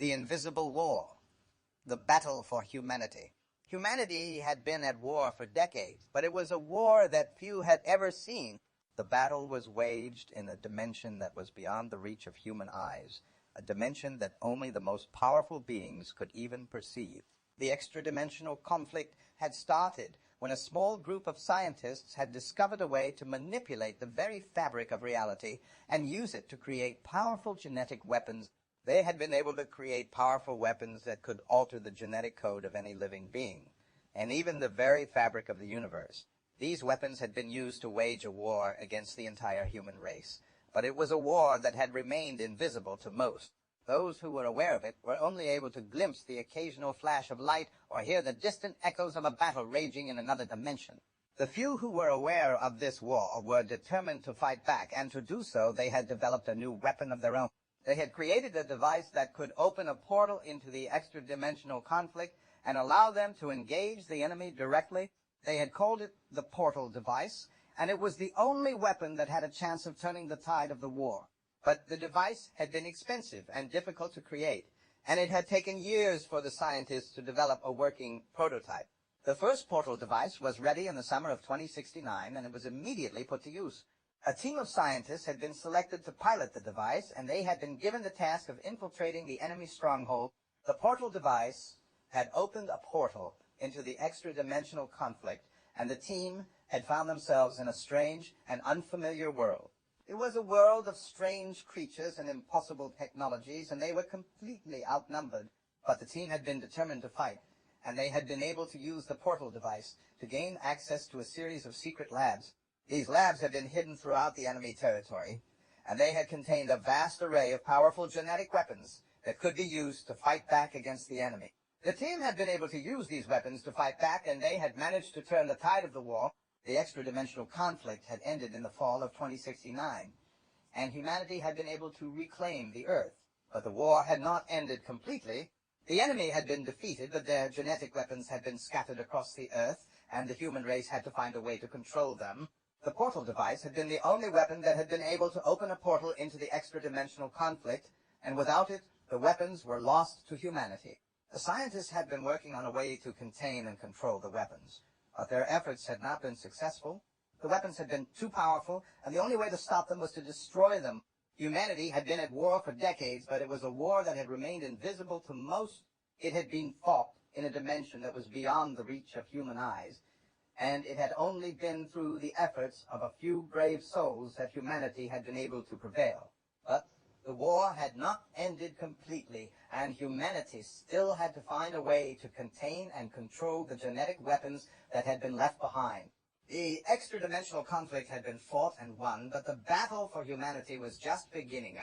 The invisible war, the battle for humanity. Humanity had been at war for decades, but it was a war that few had ever seen. The battle was waged in a dimension that was beyond the reach of human eyes, a dimension that only the most powerful beings could even perceive. The extradimensional conflict had started when a small group of scientists had discovered a way to manipulate the very fabric of reality and use it to create powerful genetic weapons. They had been able to create powerful weapons that could alter the genetic code of any living being, and even the very fabric of the universe. These weapons had been used to wage a war against the entire human race, but it was a war that had remained invisible to most. Those who were aware of it were only able to glimpse the occasional flash of light or hear the distant echoes of a battle raging in another dimension. The few who were aware of this war were determined to fight back, and to do so they had developed a new weapon of their own. They had created a device that could open a portal into the extra-dimensional conflict and allow them to engage the enemy directly. They had called it the portal device, and it was the only weapon that had a chance of turning the tide of the war. But the device had been expensive and difficult to create, and it had taken years for the scientists to develop a working prototype. The first portal device was ready in the summer of 2069, and it was immediately put to use. A team of scientists had been selected to pilot the device, and they had been given the task of infiltrating the enemy stronghold. The portal device had opened a portal into the extra-dimensional conflict, and the team had found themselves in a strange and unfamiliar world. It was a world of strange creatures and impossible technologies, and they were completely outnumbered. But the team had been determined to fight, and they had been able to use the portal device to gain access to a series of secret labs. These labs had been hidden throughout the enemy territory, and they had contained a vast array of powerful genetic weapons that could be used to fight back against the enemy. The team had been able to use these weapons to fight back, and they had managed to turn the tide of the war. The extra-dimensional conflict had ended in the fall of 2069, and humanity had been able to reclaim the Earth. But the war had not ended completely. The enemy had been defeated, but their genetic weapons had been scattered across the Earth, and the human race had to find a way to control them. The portal device had been the only weapon that had been able to open a portal into the extra-dimensional conflict, and without it, the weapons were lost to humanity. The scientists had been working on a way to contain and control the weapons, but their efforts had not been successful. The weapons had been too powerful, and the only way to stop them was to destroy them. Humanity had been at war for decades, but it was a war that had remained invisible to most. It had been fought in a dimension that was beyond the reach of human eyes, and it had only been through the efforts of a few brave souls that humanity had been able to prevail. But the war had not ended completely, and humanity still had to find a way to contain and control the genetic weapons that had been left behind. The extra-dimensional conflict had been fought and won, but the battle for humanity was just beginning.